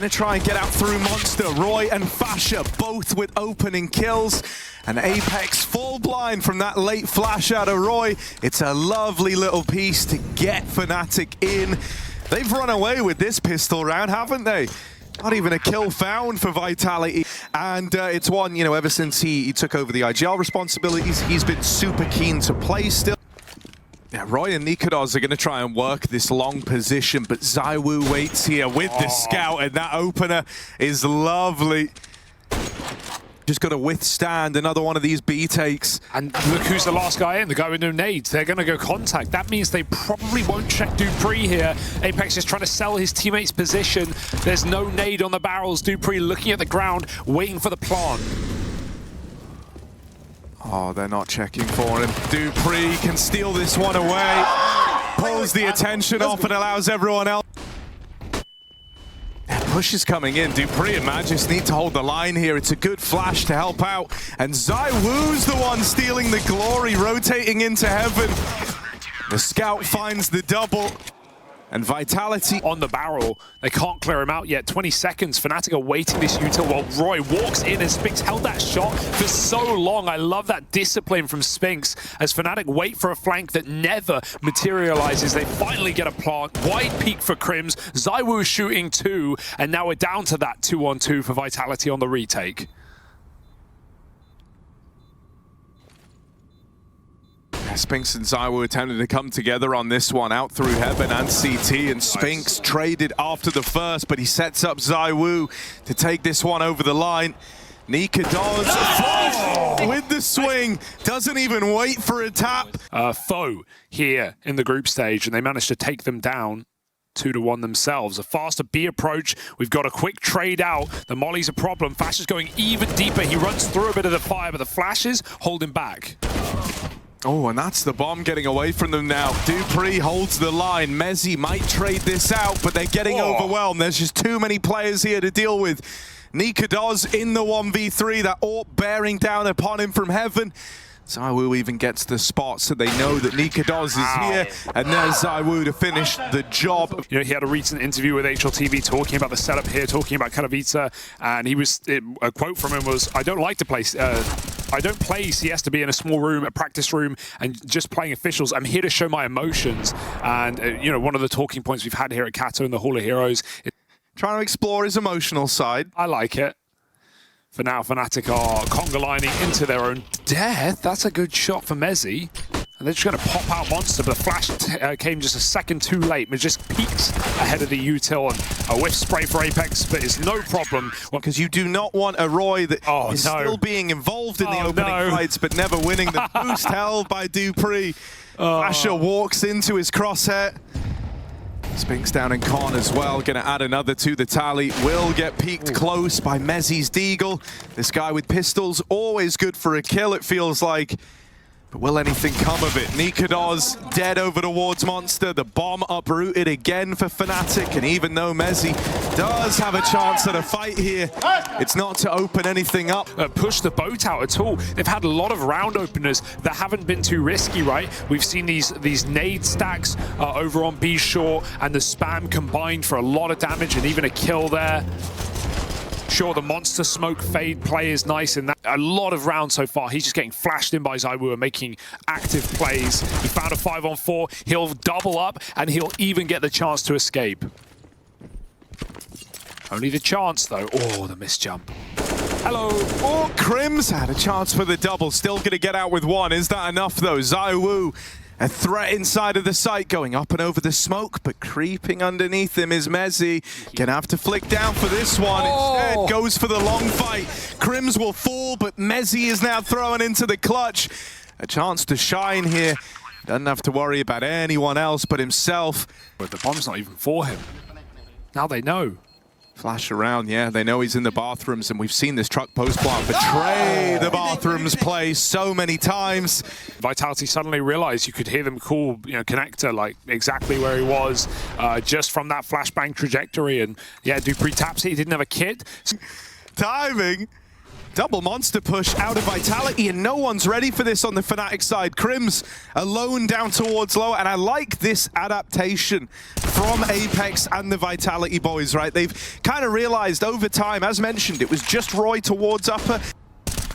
going to try and get out through Monster. Roy and Fasher both with opening kills. And Apex full blind from that late flash out of Roy. It's a lovely little piece to get Fnatic in. They've run away with this pistol round, haven't they? Not even a kill found for Vitality. And it's one, you know, ever since he took over the IGL responsibilities, he's been super keen to play still. Yeah, Roy and Nikodos are going to try and work this long position, but ZywOo waits here with the scout, and that opener is lovely. Just got to withstand another one of these B takes. And look who's the last guy in, the guy with no nades. They're going to go contact. That means they probably won't check Dupree here. Apex is trying to sell his teammate's position. There's no nade on the barrels. Dupree looking at the ground, waiting for the plant. Oh, they're not checking for him. Dupree can steal this one away. Pulls the attention off and allows everyone else. Push is coming in. Dupree and Magis need to hold the line here. It's a good flash to help out. And ZywOo's the one stealing the glory, rotating into heaven. The scout finds the double. And Vitality on the barrel. They can't clear him out yet. 20 seconds. Fnatic are waiting this util while Roy walks in, and Spinks held that shot for so long. I love that discipline from Spinks as Fnatic wait for a flank that never materializes. They finally get a plant. Wide peak for Crims. ZywOo shooting 2, and now we're down to that 2-on-2 for Vitality on the retake. Spinks and ZywOo attempted to come together on this one, out through Heaven and CT, and Spinks traded after the first, but he sets up ZywOo to take this one over the line. Nikodos with the swing, doesn't even wait for a tap. Foe here in the group stage, and they managed to take them down 2-1 themselves. A faster B approach. We've got a quick trade out. The molly's a problem. Flash is going even deeper. He runs through a bit of the fire, but the flashes hold him back. Oh, and that's the bomb getting away from them now. Dupree holds the line. Mezzy might trade this out, but they're getting overwhelmed. There's just too many players here to deal with. Nikodos in the 1v3, that AWP bearing down upon him from heaven. ZywOo even gets the spot, so they know that Nikodos is here, and there's ZywOo to finish the job. You know, he had a recent interview with HLTV talking about the setup here, talking about Katowice, and a quote from him was, I don't play CS to be in a small room, a practice room, and just playing officials. I'm here to show my emotions. And, you know, one of the talking points we've had here at Kato in the Hall of Heroes is trying to explore his emotional side. I like it. For now, Fnatic are conga lining into their own death. That's a good shot for Mezzy. And they're just going to pop out Monster, but the flash came just a second too late. But just peeks ahead of the util, and a whiff spray for Apex, but it's no problem. Because you do not want a Roy that is still being involved in the opening fights, but never winning. The boost held by Dupree. Fasher walks into his crosshair. Spinks down in con as well, going to add another to the tally. Will get peeked close by Mezzy's Deagle. This guy with pistols, always good for a kill, it feels like. But will anything come of it? Nikodos dead over towards Monster. The bomb uprooted again for Fnatic. And even though Mezzy does have a chance at a fight here, it's not to open anything up. Push the boat out at all. They've had a lot of round openers that haven't been too risky, right? We've seen these nade stacks over on B shore, and the spam combined for a lot of damage and even a kill there. Sure, the Monster smoke fade play is nice in that. A lot of rounds so far. He's just getting flashed in by ZywOo and making active plays. He found a 5-on-4. He'll double up, and he'll even get the chance to escape. Only the chance, though. Oh, the missed jump. Hello. Oh, Crims had a chance for the double. Still going to get out with one. Is that enough, though? ZywOo, a threat inside of the site, going up and over the smoke, but creeping underneath him is Mezzy. Gonna have to flick down for this one. Instead, goes for the long fight. Crims will fall, but Mezzy is now thrown into the clutch. A chance to shine here. Doesn't have to worry about anyone else but himself. But the bomb's not even for him. Now they know. Flash around, yeah, they know he's in the bathrooms, and we've seen this truck post plant betray the bathrooms play so many times. Vitality suddenly realized you could hear them call, you know, Connector, like exactly where he was, just from that flashbang trajectory. And yeah, Dupree taps it, he didn't have a kit. Timing. Double monster push out of Vitality, and no one's ready for this on the Fnatic side. Crims alone down towards low, and I like this adaptation from Apex and the Vitality boys, right? They've kind of realized over time, as mentioned, it was just Roy towards upper.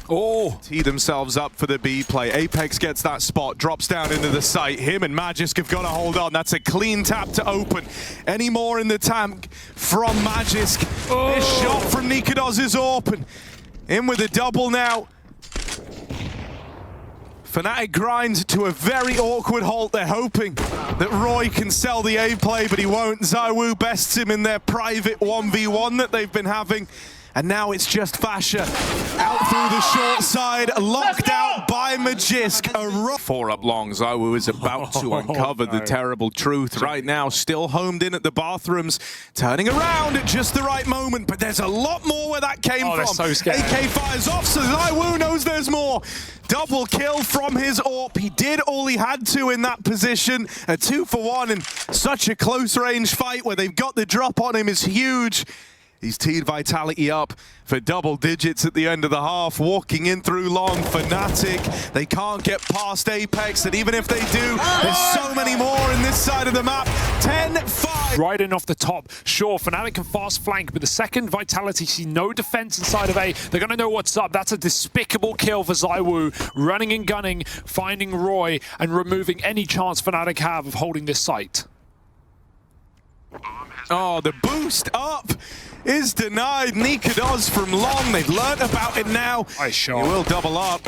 Oh, Tee themselves up for the B play. Apex gets that spot, drops down into the site. Him and Magisk have got to hold on. That's a clean tap to open. Any more in the tank from Magisk. Oh. This shot from Nikados is open. In with a double now. Fnatic grind to a very awkward halt. They're hoping that Roy can sell the A play, but he won't. ZywOo bests him in their private 1v1 that they've been having. And now it's just Fasha out through the short side, locked out by Magisk. Four up long, ZywOo is about to uncover the terrible truth right now. Still homed in at the bathrooms, turning around at just the right moment. But there's a lot more where that came from. So scared. AK fires off, so ZywOo knows there's more. Double kill from his AWP. He did all he had to in that position. A 2-for-1 in such a close range fight where they've got the drop on him is huge. He's teed Vitality up for double digits at the end of the half. Walking in through long, Fnatic. They can't get past Apex, and even if they do, there's so many more in this side of the map. 10-5. Right in off the top. Sure, Fnatic can fast flank, but the second Vitality see no defense inside of A, they're going to know what's up. That's a despicable kill for ZywOo. Running and gunning, finding Roy, and removing any chance Fnatic have of holding this site. Oh, the boost up is denied. Nikados from long. They've learnt about it now. Nice shot. He will double up.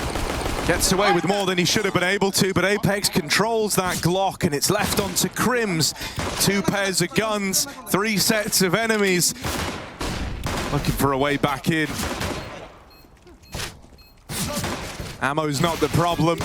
Gets away with more than he should have been able to, but Apex controls that Glock, and it's left onto Crims. 2 pairs of guns, 3 sets of enemies. Looking for a way back in. Ammo's not the problem.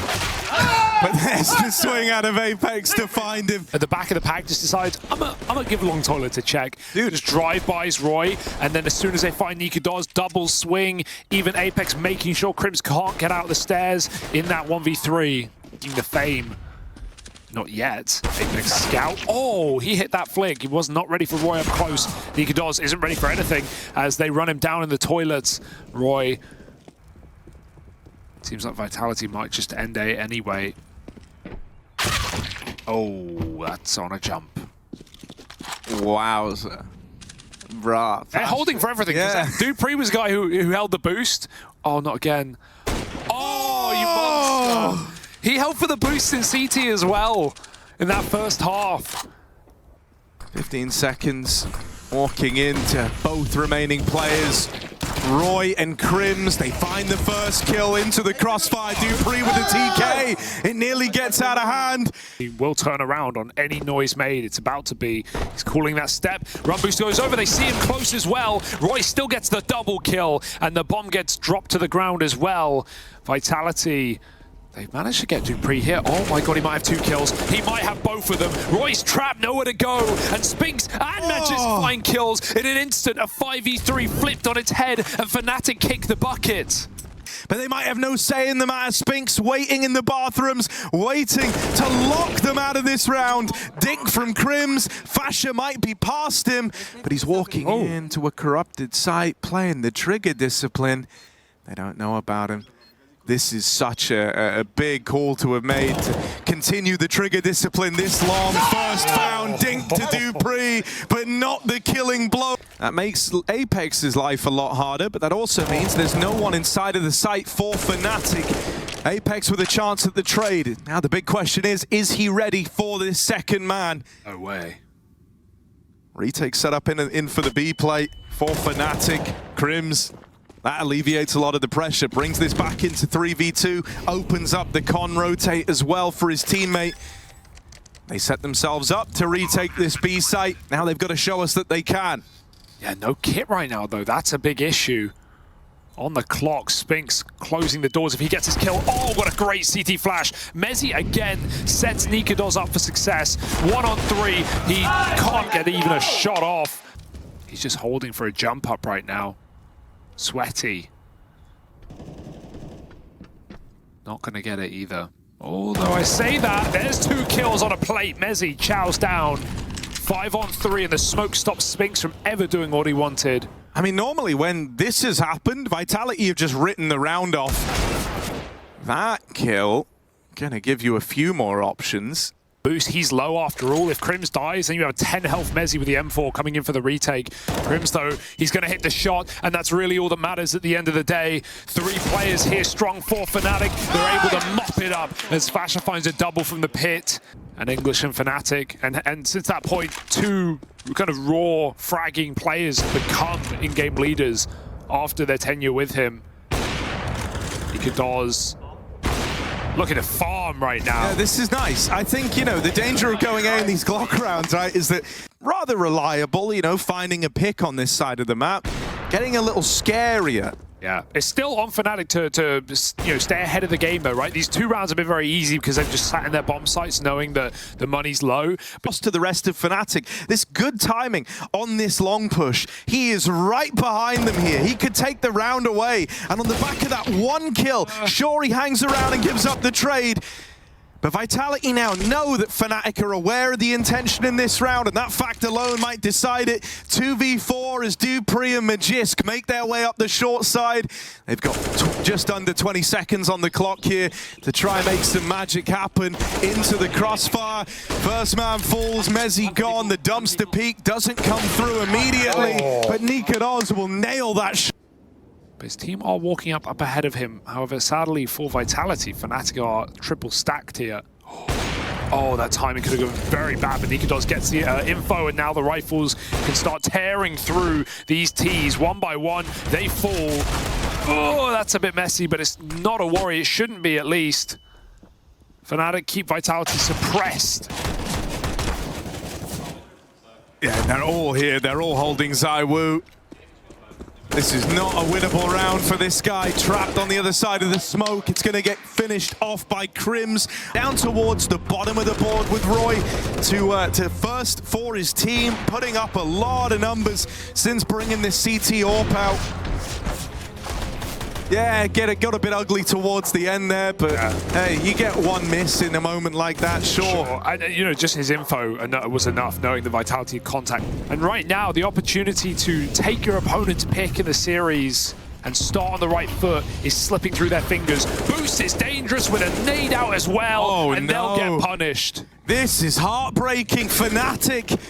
But there's the swing out of Apex to find him. At the back of the pack just decides, I'm gonna give Long Toilet a check. Dude, just drive-bys Roy, and then as soon as they find Nikados, double swing. Even Apex making sure Crims can't get out the stairs in that 1v3. Getting the fame. Not yet. Apex scout. Oh, he hit that flick. He was not ready for Roy up close. Nikados isn't ready for anything as they run him down in the toilets. Roy. Seems like Vitality might just end A anyway. Oh, that's on a jump. Wowza. Bruh. They're holding for everything. Yeah. Dupree was the guy who held the boost. Oh, not again. Oh, you monster. He held for the boost in CT as well in that first half. 15 seconds. Walking into both remaining players. Roy and Crims, they find the first kill into the crossfire. Dupree with the TK. It nearly gets out of hand. He will turn around on any noise made. It's about to be. He's calling that step. Run boost goes over. They see him close as well. Roy still gets the double kill, and the bomb gets dropped to the ground as well. Vitality. They've managed to get Dupree here. Oh my god, he might have 2 kills. He might have both of them. Roy's trapped, nowhere to go. And Spinks and Magisk find kills. In an instant, a 5v3 flipped on its head, and Fnatic kick the bucket. But they might have no say in the matter. Spinks waiting in the bathrooms, waiting to lock them out of this round. Dink from Crims. Fasha might be past him, but he's walking into a corrupted site, playing the trigger discipline. They don't know about him. This is such a big call to have made to continue the trigger discipline this long. First found, Dink to Dupree, but not the killing blow. That makes Apex's life a lot harder, but that also means there's no one inside of the site for Fnatic. Apex with a chance at the trade. Now the big question is he ready for this second man? No way. Retake set up in for the B play for Fnatic. Crims. That alleviates a lot of the pressure, brings this back into 3v2, opens up the con rotate as well for his teammate. They set themselves up to retake this B site. Now they've got to show us that they can. Yeah, no kit right now, though. That's a big issue. On the clock, Spinks closing the doors if he gets his kill. Oh, what a great CT flash. MONESY again sets Nikados up for success. 1 on 3. He can't get even a shot off. He's just holding for a jump up right now. Sweaty. Not going to get it either. Although I say that, there's 2 kills on a plate. MONESY chows down. 5 on 3, and the smoke stops Spinks from ever doing what he wanted. I mean, normally when this has happened, Vitality have just written the round off. That kill gonna give you a few more options. Boost, he's low after all. If Crims dies, then you have a 10 health Mezzy with the M4 coming in for the retake. Crims, though, he's going to hit the shot, and that's really all that matters at the end of the day. 3 players here, strong for Fnatic. They're able to mop it up as Fasher finds a double from the pit. And English and Fnatic, and since that point, 2 kind of raw, fragging players become in-game leaders after their tenure with him. Katowice looking to farm right now. Yeah, this is nice. I think, you know, the danger of going out in these Glock rounds, right, is that rather reliable, you know, finding a pick on this side of the map, getting a little scarier. Yeah, it's still on Fnatic to you know, stay ahead of the game though, right? These 2 rounds have been very easy because they've just sat in their bomb sites knowing that the money's low. But to the rest of Fnatic, this good timing on this long push. He is right behind them here. He could take the round away. And on the back of that 1 kill, sure, he hangs around and gives up the trade. But Vitality now know that Fnatic are aware of the intention in this round, and that fact alone might decide it. 2v4 as dupreeh and maçı make their way up the short side. They've got just under 20 seconds on the clock here to try and make some magic happen into the crossfire. First man falls, Mezzy gone. The dumpster peak doesn't come through immediately, but Katowice will nail that shot. But his team are walking up ahead of him. However, sadly for Vitality, Fnatic are triple stacked here. Oh, that timing could have gone very bad, but Katowice gets the info, and now the rifles can start tearing through these Ts. 1 by 1, they fall. Oh, that's a bit messy, but it's not a worry. It shouldn't be, at least. Fnatic keep Vitality suppressed. Yeah, they're all here. They're all holding ZywOo. This is not a winnable round for this guy. Trapped on the other side of the smoke. It's going to get finished off by Crims. Down towards the bottom of the board with Roy to first for his team. Putting up a lot of numbers since bringing this CT AWP out. Yeah, it got a bit ugly towards the end there, but hey, you get 1 miss in a moment like that, sure. And, you know, just his info was enough, knowing the Vitality contact. And right now, the opportunity to take your opponent's pick in the series and start on the right foot is slipping through their fingers. Boost is dangerous with a nade out as well, and they'll get punished. This is heartbreaking. Fnatic.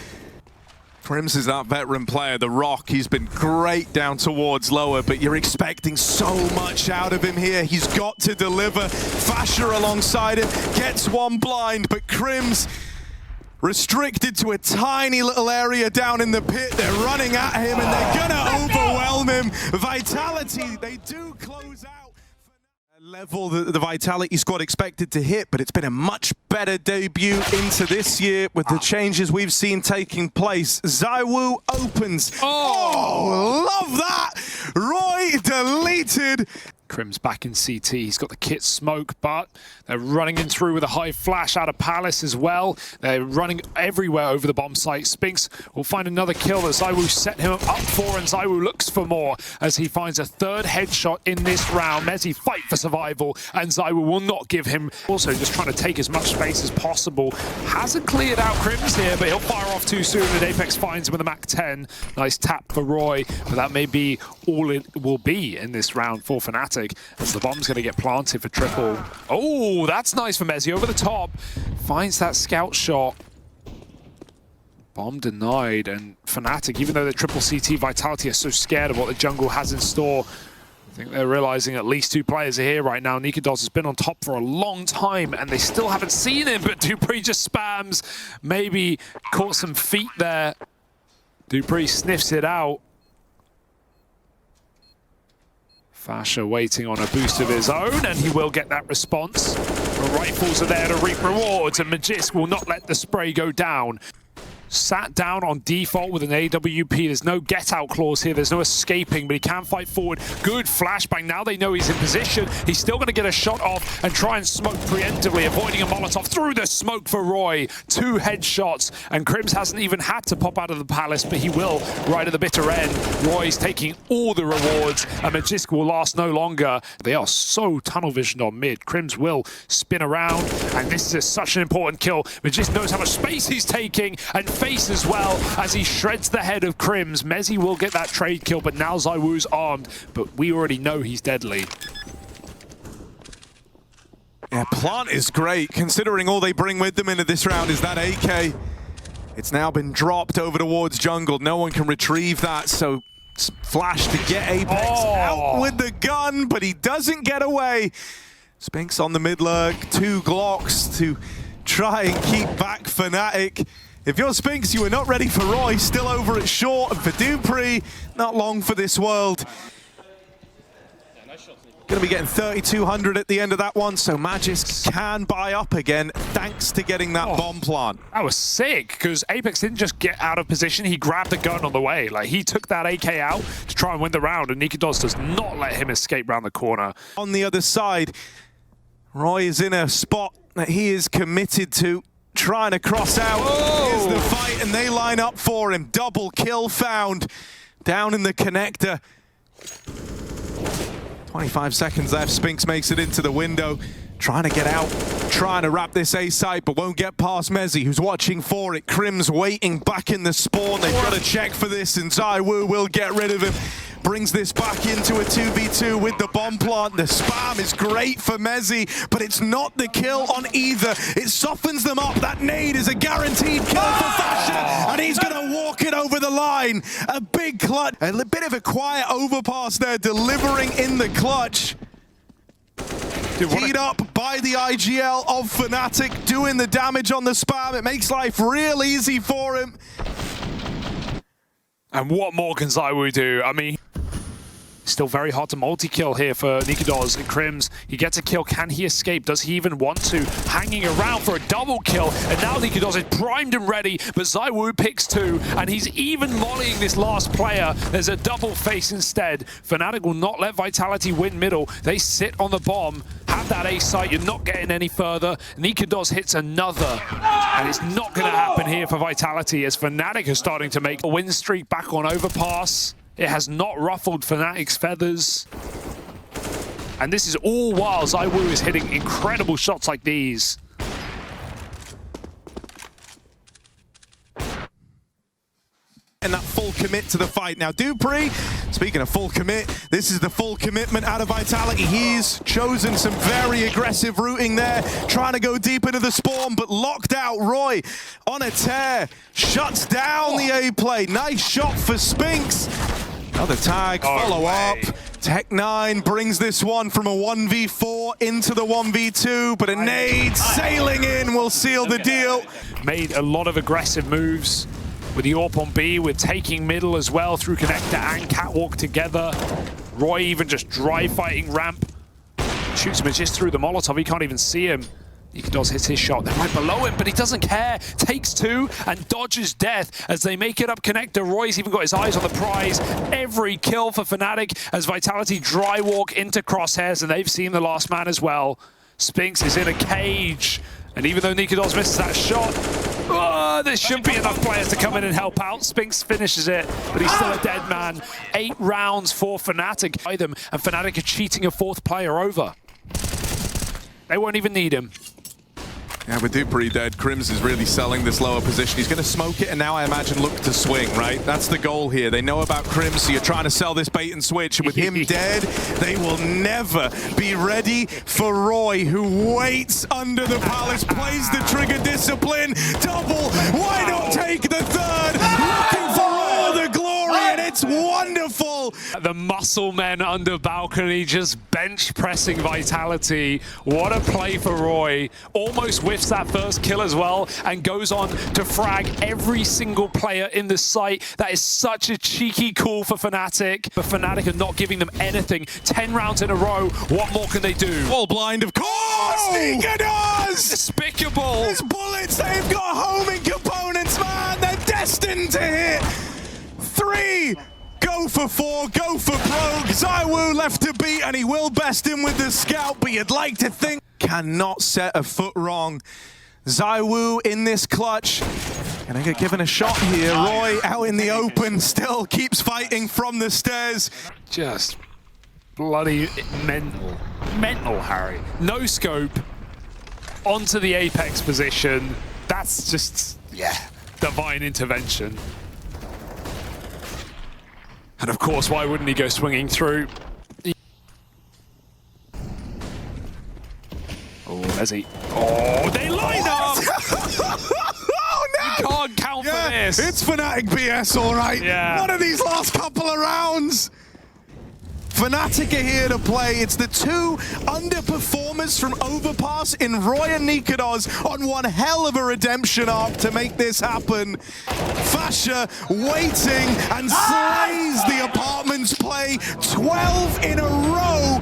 Crims is that veteran player, the Rock. He's been great down towards lower, but you're expecting so much out of him here. He's got to deliver. Fasher alongside him gets 1 blind, but Crims restricted to a tiny little area down in the pit. They're running at him, and they're gonna overwhelm him. Vitality, they do close out. Level that the Vitality squad expected to hit, but it's been a much better debut into this year with the changes we've seen taking place. ZywOo opens. Oh, love that! Roy deleted. Crims back in CT. He's got the kit smoke, but they're running in through with a high flash out of Palace as well. They're running everywhere over the bomb site. Spinks will find another kill that ZywOo set him up for, and ZywOo looks for more as he finds a 3rd headshot in this round. Mezzy fight for survival, and ZywOo will not give him. Also just trying to take as much space as possible. Hasn't cleared out Crims here, but he'll fire off too soon, and Apex finds him with a Mac 10. Nice tap for Roy, but that may be all it will be in this round for Fnatic, as the bomb's going to get planted for triple. Oh, that's nice for Mezzy over the top. Finds that scout shot. Bomb denied, and Fnatic, even though they're triple CT, Vitality are so scared of what the jungle has in store. I think they're realizing at least 2 players are here right now. Katowice has been on top for a long time, and they still haven't seen him, but dupreeh just spams. Maybe caught some feet there. dupreeh sniffs it out. Fasher waiting on a boost of his own, and he will get that response. The rifles are there to reap rewards, and maçı will not let the spray go down. Sat down on default with an AWP. There's no get-out clause here. There's no escaping, but he can fight forward. Good flashbang. Now they know he's in position. He's still going to get a shot off and try and smoke preemptively, avoiding a Molotov through the smoke for Roy. 2 headshots, and Crims hasn't even had to pop out of the Palace, but he will right at the bitter end. Roy's taking all the rewards, and maçı will last no longer. They are so tunnel visioned on mid. Crims will spin around, and this is such an important kill. maçı knows how much space he's taking, and face as well as he shreds the head of Crims. Mezzy will get that trade kill, but now ZywOo's armed, but we already know he's deadly. Yeah, Plant is great, considering all they bring with them into this round is that AK. It's now been dropped over towards jungle. No one can retrieve that, so Flash to get Apex out with the gun, but he doesn't get away. Spinks on the mid lurk, 2 Glocks to try and keep back Fnatic. If you're Spinks, you are not ready for Roy, still over at short, and for dupreeh, not long for this world. Going to be getting 3,200 at the end of that one, so Magis can buy up again thanks to getting that bomb plant. That was sick, because Apex didn't just get out of position, he grabbed the gun on the way. Like, he took that AK out to try and win the round, and Nikodos does not let him escape round the corner. On the other side, Roy is in a spot that he is committed to, trying to cross out. Here's the fight, and they line up for him. Double kill found down in the connector. 25 seconds left, Spinks makes it into the window, trying to get out, trying to wrap this A site, but won't get past Mezzy, who's watching for it. Crims waiting back in the spawn, they've got to check for this, and ZywOo will get rid of him. Brings this back into a 2v2 with the bomb plant. The spam is great for Mezzy, but it's not the kill on either. It softens them up. That nade is a guaranteed kill for Fasher, and he's going to walk it over the line. A big clutch. A bit of a quiet overpass there, delivering in the clutch. Teed up by the IGL of Fnatic, doing the damage on the spam. It makes life real easy for him. And what more can ZywOo do? I mean, still very hard to multi-kill here for Nikodos and Crims. He gets a kill. Can he escape? Does he even want to? Hanging around for a double kill. And now Nikodos is primed and ready, but ZywOo picks 2, and he's even mollying this last player. There's a double face instead. Fnatic will not let Vitality win middle. They sit on the bomb, have that A site. You're not getting any further. Nikodos hits another, and it's not going to happen here for Vitality as Fnatic is starting to make a win streak back on Overpass. It has not ruffled Fnatic's feathers. And this is all while ZywOo is hitting incredible shots like these. And that full commit to the fight. Now dupreeh, speaking of full commit, this is the full commitment out of Vitality. He's chosen some very aggressive routing there, trying to go deep into the spawn, but locked out. Roy on a tear, shuts down the A play. Nice shot for Spinks. Another tag, follow up. Tech9 brings this one from a 1v4 into the 1v2, but a nade sailing in will seal the deal. Made a lot of aggressive moves with the AWP on B, with taking middle as well through connector and catwalk together. Roy even just dry fighting ramp. Shoots him just through the Molotov, he can't even see him. Nikodos hits his shot, they're right below him, but he doesn't care. Takes 2 and dodges death as they make it up connector. Roy's even got his eyes on the prize. Every kill for Fnatic as Vitality dry walk into crosshairs, and they've seen the last man as well. Spinks is in a cage, and even though Nikodos misses that shot, there should be enough players to come in and help out. Spinks finishes it, but he's still a dead man. 8 rounds for Fnatic by them, and Fnatic are cheating a 4th player over. They won't even need him. Yeah, with dupreeh dead, Crims is really selling this lower position. He's going to smoke it, and now I imagine look to swing, right? That's the goal here. They know about Crims, so you're trying to sell this bait and switch. And with him dead, they will never be ready for Roy, who waits under the palace, plays the trigger discipline. Double, why not take the 3rd? Looking for all the glory, and it's wonderful. The muscle men under balcony just bench pressing Vitality. What a play for Roy. Almost whiffs that first kill as well and goes on to frag every single player in the site. That is such a cheeky call for Fnatic. But Fnatic are not giving them anything. 10 rounds in a row. What more can they do? Full blind, of course! Nikodos! Despicable! These bullets, they've got homing components, man! They're destined to hit! 3! Go for 4, go for broke. ZywOo left to beat, and he will best him with the scout, but you'd like to think cannot set a foot wrong. ZywOo in this clutch. Gonna get given a shot here. Roy out in the open, still keeps fighting from the stairs. Just bloody mental. Mental, Harry. No scope onto the Apex position. That's just, yeah. divine intervention. And of course, why wouldn't he go swinging through? Oh, MONESY. Oh, they line up! Oh, no! You can't count for this. It's Fnatic BS, all right. Yeah. One of these last couple of rounds. Fnatic are here to play. It's the two underperformers from Overpass in Roy and Nikodos on one hell of a redemption arc to make this happen. Fasha waiting and slays the Apartments play 12 in a row.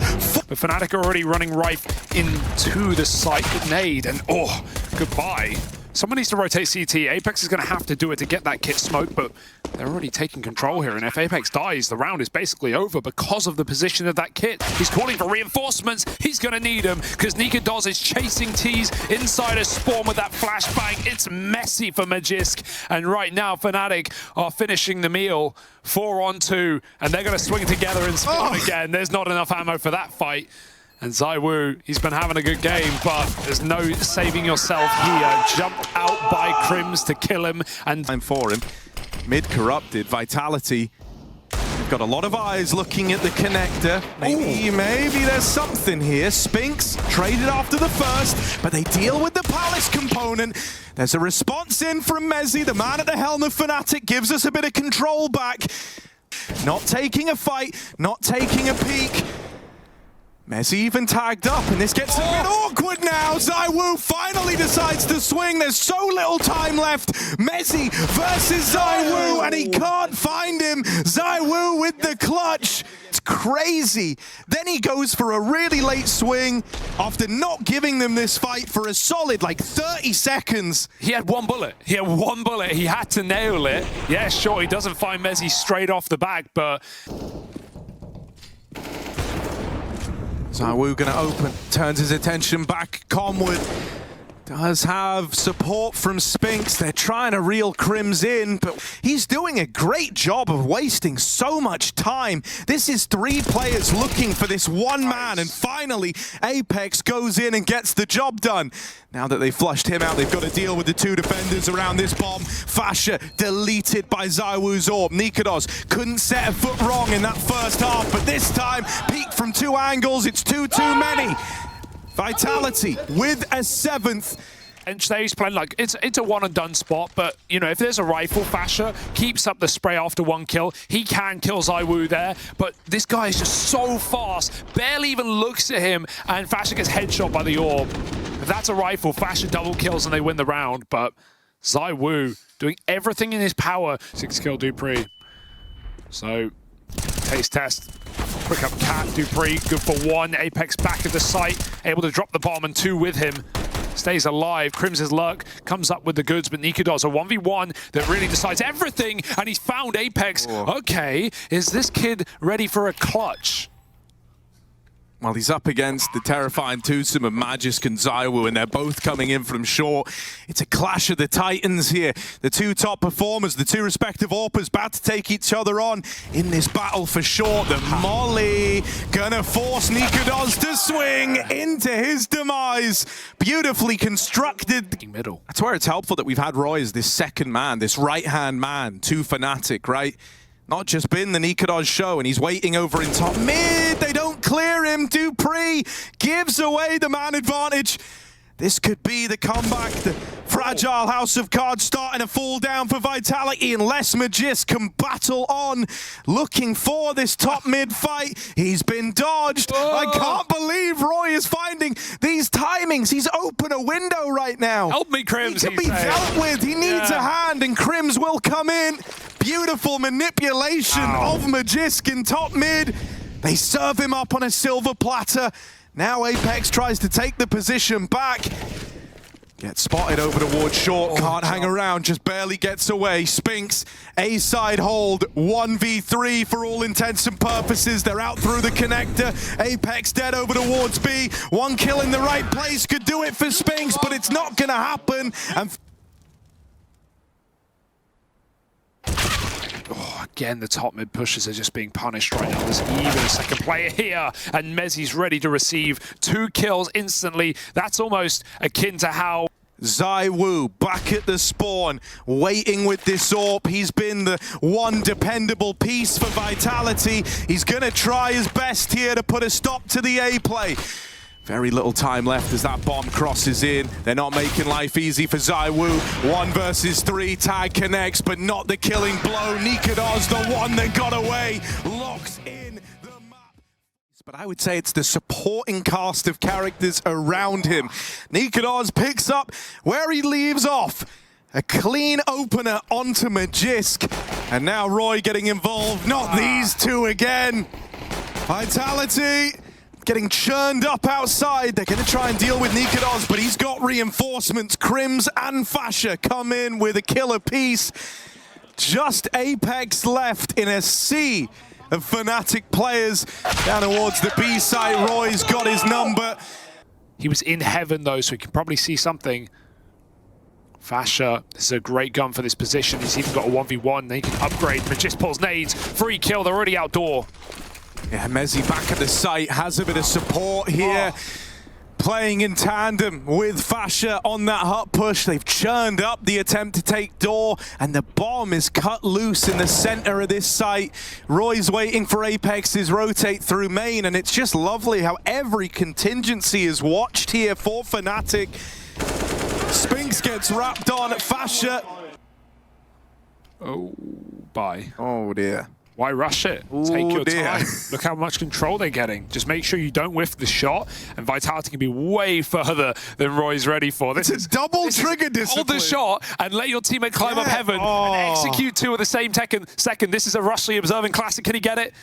But Fnatic are already running right into the site with nade, and oh, goodbye. Someone needs to rotate CT. Apex is going to have to do it to get that kit smoke, but they're already taking control here. And if Apex dies, the round is basically over because of the position of that kit. He's calling for reinforcements. He's going to need them because Nikodos is chasing T's inside a spawn with that flashbang. It's messy for Magisk. And right now, Fnatic are finishing the meal 4-on-2, and they're going to swing together and spawn again. There's not enough ammo for that fight. And ZywOo, he's been having a good game, but there's no saving yourself here. Jumped out by Crims to kill him. And time for him. Mid corrupted, Vitality. We've got a lot of eyes looking at the connector. Maybe there's something here. Spinks traded after the first, but they deal with the Palace component. There's a response in from MONESY. The man at the helm of Fnatic gives us a bit of control back. Not taking a fight, not taking a peek. MONESY even tagged up, and this gets a bit awkward now. ZywOo finally decides to swing. There's so little time left. MONESY versus ZywOo, and he can't find him. ZywOo with the clutch. It's crazy. Then he goes for a really late swing after not giving them this fight for a solid, like, 30 seconds. he had one bullet. He had one bullet. He had to nail it. Yeah, sure, he doesn't find MONESY straight off the back, but... ZywOo gonna open, turns his attention back. Comwood does have support from Spinks. They're trying to reel Crims in, but he's doing a great job of wasting so much time. This is three players looking for this one man, and finally Apex goes in and gets the job done. Now that they've flushed him out, they've got to deal with the two defenders around this bomb. Fasha deleted by ZywOo's orb. Nikodos couldn't set a foot wrong in that first half, but this time, peek from two angles, it's too many. Vitality with a seventh. And he's playing like it's a one and done spot, but you know, if there's a rifle, Fasha keeps up the spray after one kill. He can kill ZywOo there, but this guy is just so fast, barely even looks at him, and Fasha gets headshot by the orb. If that's a rifle, Fasha double kills and they win the round, but ZywOo doing everything in his power. 6 kill Dupree. So, taste test. Quick up Cat, Dupree, good for 1. Apex back at the site, able to drop the bomb, and 2 with him. Stays alive. Crims' luck comes up with the goods, but Nikodos a 1v1 that really decides everything, and he's found Apex. Okay, is this kid ready for a clutch? Well, he's up against the terrifying twosome of Magisk and ZywOo, and they're both coming in from short. It's a clash of the titans here. The two top performers, the two respective AWPers, about to take each other on in this battle for short. The Molly gonna force Nikodos to swing into his demise. Beautifully constructed. Middle. That's where it's helpful that we've had Roy as this second man, this right-hand man to Fnatic, right? Not just been the Nikodos show, and he's waiting over in top mid. They don't clear him. Dupree gives away the man advantage. This could be the comeback. The fragile house of cards starting to fall down for Vitality, unless Magisk can battle on. Looking for this top mid fight. He's been dodged. I can't believe Roy is finding these timings. He's open a window right now. Help me, Crims. He can be dealt with. He needs a hand, and Crims will come in. Beautiful manipulation of Magisk in top mid. They serve him up on a silver platter. Now Apex tries to take the position back. Gets spotted over towards short. Can't hang around, just barely gets away. Spinks, A-side hold, 1v3 for all intents and purposes. They're out through the connector. Apex dead over towards B. One kill in the right place could do it for Spinks, but it's not gonna happen. And again, the top mid pushes are just being punished right now. There's even a second player here, and MONESY's ready to receive 2 kills instantly. That's almost akin to how ZywOo back at the spawn, waiting with this AWP. He's been the one dependable piece for Vitality. He's going to try his best here to put a stop to the A play. Very little time left as that bomb crosses in. They're not making life easy for ZywOo. 1 versus 3, tag connects, but not the killing blow. Nikodos, the one that got away, locks in the map. But I would say it's the supporting cast of characters around him. Nikodos picks up where he leaves off. A clean opener onto Magisk. And now Roy getting involved. Not these two again. Vitality getting churned up outside. They're going to try and deal with Nikodos, but he's got reinforcements. Crims and Fasha come in with a killer piece. Just Apex left in a sea of Fnatic players down towards the B side. Roy's got his number. He was in heaven though, so we can probably see something. Fasha, this is a great gun for this position. He's even got a 1v1. They can upgrade. Magisk pulls nades. Free kill. They're already outdoor. Yeah, Mezzy back at the site, has a bit of support here. Playing in tandem with Fasha on that hut push. They've churned up the attempt to take door, and the bomb is cut loose in the center of this site. Roy's waiting for Apex's rotate through main, and it's just lovely how every contingency is watched here for Fnatic. Spinks gets wrapped on at Fasha. Oh, bye. Oh dear. Why rush it? Take your time. Look how much control they're getting. Just make sure you don't whiff the shot, and Vitality can be way further than Roy's ready for. This is double trigger discipline. Hold the shot and let your teammate climb up heaven and execute 2 at the same second. This is a Rushly observing classic. Can he get it?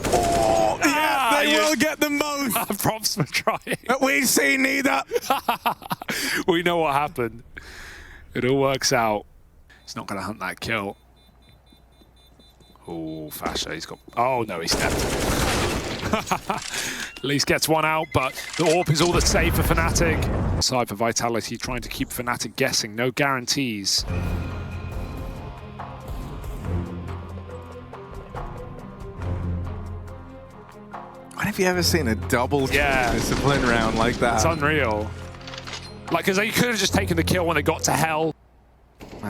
Oh, yeah, they will get them both. Props for trying. We see neither. We know what happened. It all works out. He's not going to hunt that kill. Oh, Fasha, he's got... Oh, no, he stepped. At least gets one out, but the AWP is all the same for Fnatic. Side for Vitality, trying to keep Fnatic guessing. No guarantees. When have you ever seen a double discipline round like that? It's unreal. Like, because they could have just taken the kill when they got to hell.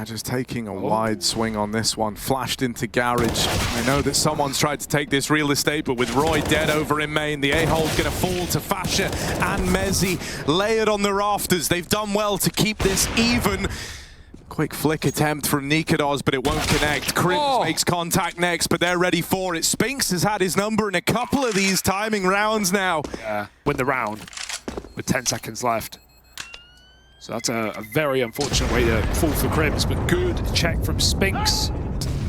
Just taking a wide swing on this one, flashed into garage. I know that someone's tried to take this real estate, but with Roy dead over in main, the A-hole's going to fall to Fasha and Mezzy, layered on the rafters. They've done well to keep this even. Quick flick attempt from Nikodos, but it won't connect. Crims makes contact next, but they're ready for it. Spinks has had his number in a couple of these timing rounds now. Yeah, win the round with 10 seconds left. So that's a very unfortunate way to fall for Crims, but good check from Spinks.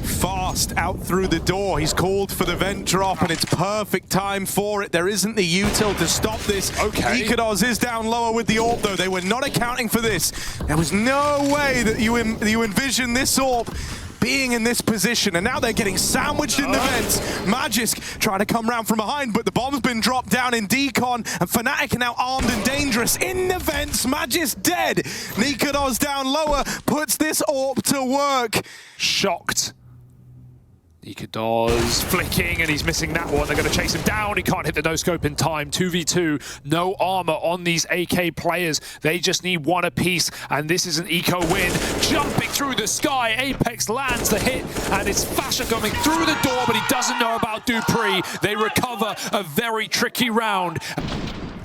Fast out through the door. He's called for the vent drop, and it's perfect time for it. There isn't the util to stop this. Okay. Nikodos is down lower with the AWP, though. They were not accounting for this. There was no way that you envision this AWP being in this position, and now they're getting sandwiched in the vents. Magisk trying to come round from behind, but the bomb's been dropped down in decon, and Fnatic are now armed and dangerous in the vents. Magisk dead. Nikodos down lower, puts this AWP to work. Shocked. Nikodos flicking, and he's missing that one. They're going to chase him down. He can't hit the no-scope in time. 2v2, no armor on these AK players. They just need one apiece, and this is an eco win. Jumping through the sky, Apex lands the hit, and it's Fasha coming through the door, but he doesn't know about dupreeh. They recover a very tricky round,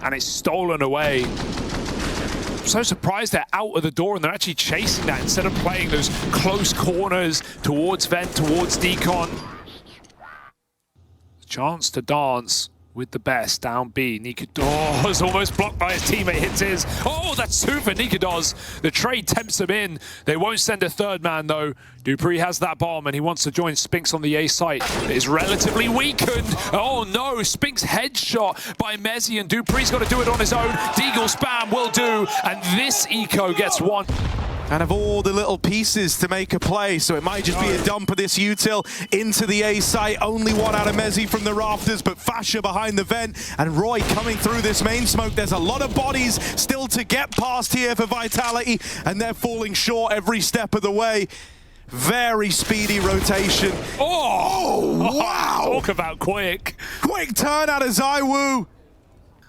and it's stolen away. I'm so surprised they're out of the door and they're actually chasing that instead of playing those close corners towards vent, towards decon. Chance to dance with the best down B. Nikodos almost blocked by his teammate, hits his. Oh, that's two for Nikodos. The trade tempts him in. They won't send a third man though. dupreeh has that bomb and he wants to join Spinks on the A site. It is relatively weakened. Oh no, Spinks headshot by Mezzy, and dupreeh's got to do it on his own. Deagle spam will do, and this eco gets one. And of all the little pieces to make a play, so it might just be a dump of this util into the A site. Only one out of Mezzy from the rafters, but Fasha behind the vent, and Roy coming through this main smoke. There's a lot of bodies still to get past here for Vitality, and they're falling short every step of the way. Very speedy rotation. Oh, wow! Talk about quick. Quick turn out of ZywOo.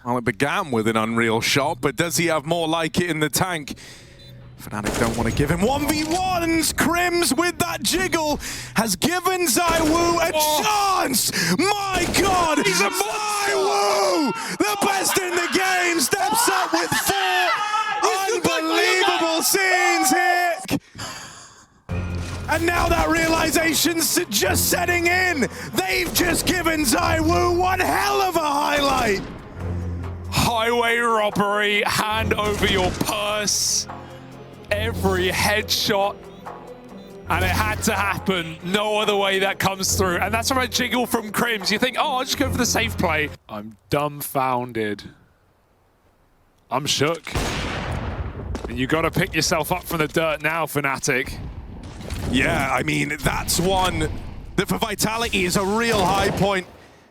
Well, it began with an unreal shot, but does he have more like it in the tank? Fnatic don't want to give him 1v1s. Crims with that jiggle has given ZywOo a chance. My God, he's a ZywOo, the best in the game, steps up with 4 unbelievable scenes here. And now that realization's just setting in. They've just given ZywOo one hell of a highlight. Highway robbery, hand over your purse. Every headshot, and it had to happen. No other way that comes through. And that's from a jiggle from Crims. You think, oh, I'll just go for the safe play. I'm dumbfounded. I'm shook. And you got to pick yourself up from the dirt now, Fnatic. Yeah, I mean, that's one that for Vitality is a real high point.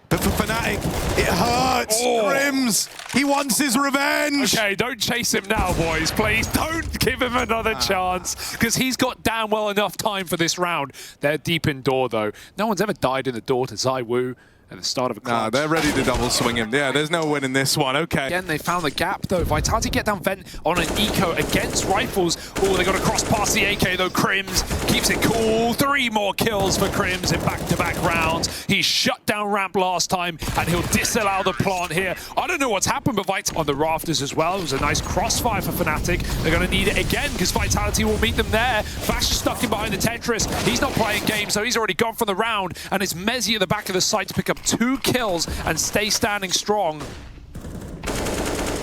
But for Fnatic, it hurts. Crims, he wants his revenge. Okay, don't chase him now, boys. Please don't give him another chance, because he's got damn well enough time for this round. They're deep in door, though. No one's ever died in the door to ZywOo at the start of a clutch. Nah, they're ready to double swing him. Yeah, there's no win in this one. Okay. Again, they found the gap, though. Vitality get down vent on an eco against rifles. Oh, they got to cross past the AK, though. Crims keeps it cool. 3 more kills for Crims in back-to-back rounds. He shut down ramp last time, and he'll disallow the plant here. I don't know what's happened, but Vit on the rafters as well. It was a nice crossfire for Fnatic. They're going to need it again, because Vitality will meet them there. Flash is stuck in behind the Tetris. He's not playing games, so he's already gone from the round, and it's MONESY at the back of the site to pick up 2 kills and stay standing strong.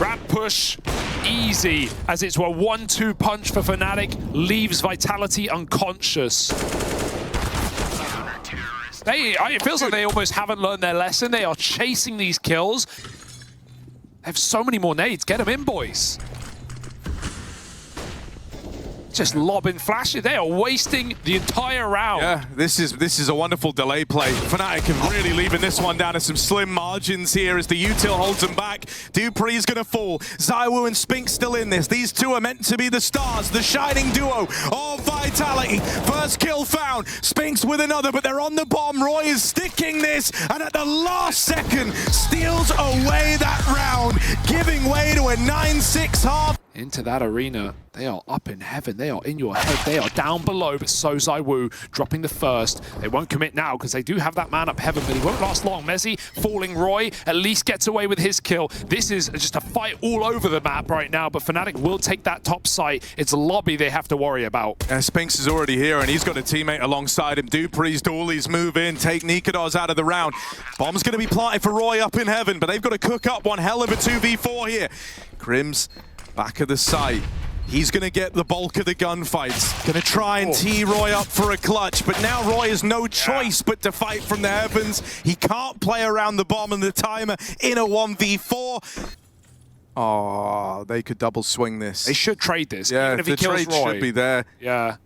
Ramp push, easy, as it's a 1-2 punch for Fnatic, leaves Vitality unconscious. It feels like they almost haven't learned their lesson. They are chasing these kills. They have so many more nades. Get them in, boys. Just lobbing flashes. They are wasting the entire round. Yeah, this is a wonderful delay play. Fnatic can really leaving this one down to some slim margins here as the util holds them back. dupreeh's gonna fall. ZywOo and Spink still in this. These two are meant to be the stars, the shining duo of Vitality. First kill found. Spink's with another, but they're on the bomb. Roy is sticking this, and at the last second steals away that round, giving way to a 9-6 half. Into that arena. They are up in heaven. They are in your head. They are down below, but so ZywOo dropping the first. They won't commit now because they do have that man up heaven, but he won't last long. MONESY falling. Roy at least gets away with his kill. This is just a fight all over the map right now, but Fnatic will take that top site. It's lobby they have to worry about. Spinks is already here, and he's got a teammate alongside him. dupreeh's dualies move in, take Nikados out of the round. Bomb's going to be planted for Roy up in heaven, but they've got to cook up one hell of a 2v4 here. Crims back of the site. He's going to get the bulk of the gunfights. Going to try and tee Roy up for a clutch, but now Roy has no choice but to fight from the heavens. He can't play around the bomb and the timer in a 1v4. Oh, they could double swing this. They should trade this. Yeah, even if he the kills trade Roy. should be there. Yeah.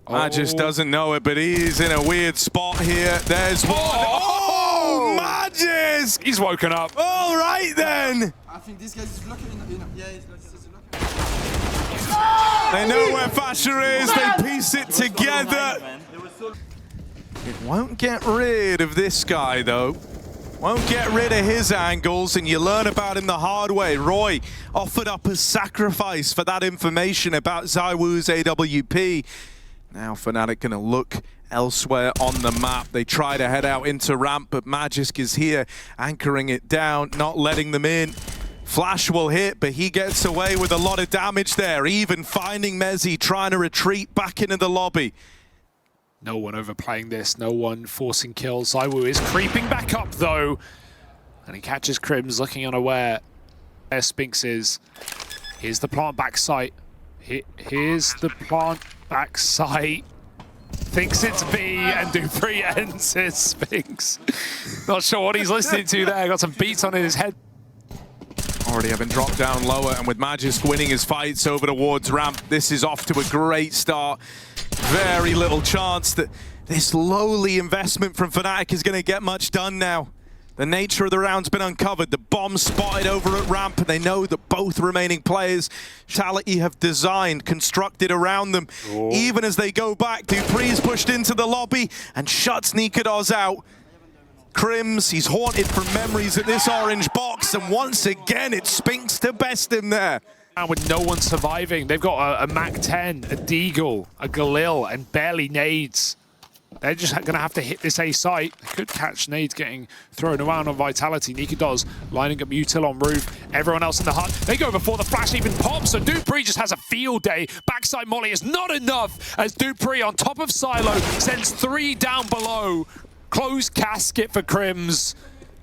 Magis doesn't know it, but he's in a weird spot here. There's one. Oh, Magis! He's woken up. All right, then. I think this guy is lucky. Yeah, he's lucky. They know where Fasher is. They piece it together. It won't get rid of this guy, though. Won't get rid of his angles, and you learn about him the hard way. Roy offered up a sacrifice for that information about ZywOo's AWP. Now Fnatic gonna look elsewhere on the map. They try to head out into ramp, but Magisk is here, anchoring it down, not letting them in. Flash will hit, but he gets away with a lot of damage there, even finding MONESY trying to retreat back into the lobby. No one overplaying this, no one forcing kills. ZywOo is creeping back up, though. And he catches Crims looking unaware. There Spinks is. Here's the plant back site. Here's the plant back site. Thinks it's B, and dupreeh ends his Spinks. Not sure what he's listening to there. Got some beats on his head. Already having dropped down lower, and with Magisk winning his fights over towards ramp, this is off to a great start. Very little chance that this lowly investment from Fnatic is going to get much done now. The nature of the round's been uncovered. The bomb spotted over at ramp, and they know that both remaining players, Vitality, have designed, constructed around them. Even as they go back, dupreeh's pushed into the lobby and shuts Nikados out. Crims. He's haunted from memories at this orange box, and once again, it Spinks to best him there. And with no one surviving, they've got a Mac-10, a Deagle, a Galil, and barely nades. They're just going to have to hit this A site. They could catch nades getting thrown around on Vitality. Nika does, lining up Util on roof. Everyone else in the hut. They go before the flash even pops, so Dupree just has a field day. Backside molly is not enough as Dupree on top of Silo sends 3 down below. Closed casket for Crims.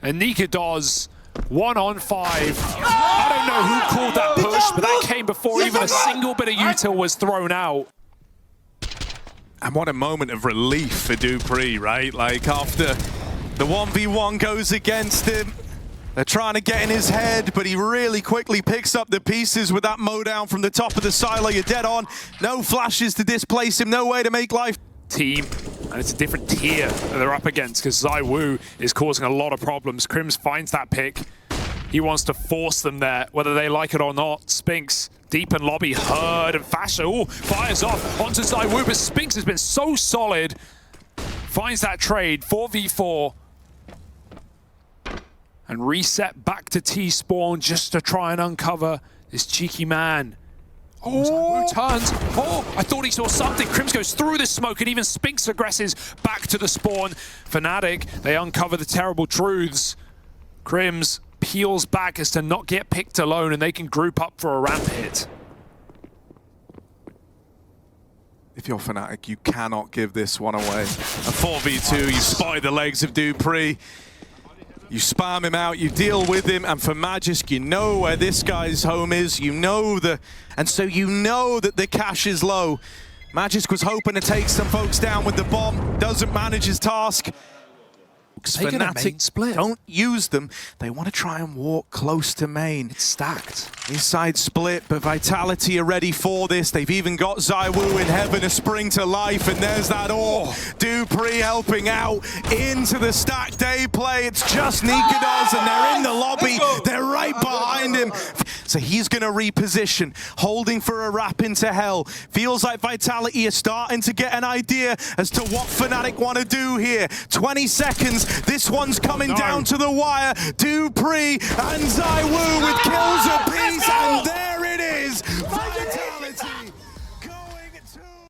And Nika does 1 on 5. I don't know who called that push, but that came before even a single bit of Util was thrown out. And what a moment of relief for Dupree, right? Like, after the 1v1 goes against him, they're trying to get in his head, but he really quickly picks up the pieces with that mow down from the top of the silo. You're dead on. No flashes to displace him, no way to make life. Team, and it's a different tier that they're up against because ZywOo is causing a lot of problems. Crims finds that pick. He wants to force them there, whether they like it or not. Spinks, deep in lobby, Herd, and Fasher, ooh, fires off onto ZywOo, but Spinks has been so solid. Finds that trade, 4v4. And reset back to T-Spawn just to try and uncover this cheeky man. Oh, ZywOo turns. Oh, I thought he saw something. Crims goes through the smoke, and even Spinks aggresses back to the spawn. Fnatic, they uncover the terrible truths. Crims peels back as to not get picked alone, and they can group up for a ramp hit. If you're Fnatic, you cannot give this one away. A 4v2, you spy the legs of Dupree. You spam him out, you deal with him, and for Magisk, you know where this guy's home is. You know and so you know that the cash is low. Magisk was hoping to take some folks down with the bomb, doesn't manage his task. Fnatic split. Don't use them. They want to try and walk close to main. It's stacked. East side split, but Vitality are ready for this. They've even got ZywOo in heaven, a spring to life, and there's that ore. Dupree helping out into the stack day play. It's just Nika does, and they're in the lobby. They're right behind him. So he's going to reposition, holding for a wrap into hell. Feels like Vitality is starting to get an idea as to what Fnatic want to do here. 20 seconds. This one's coming down to the wire. Dupree and ZywOo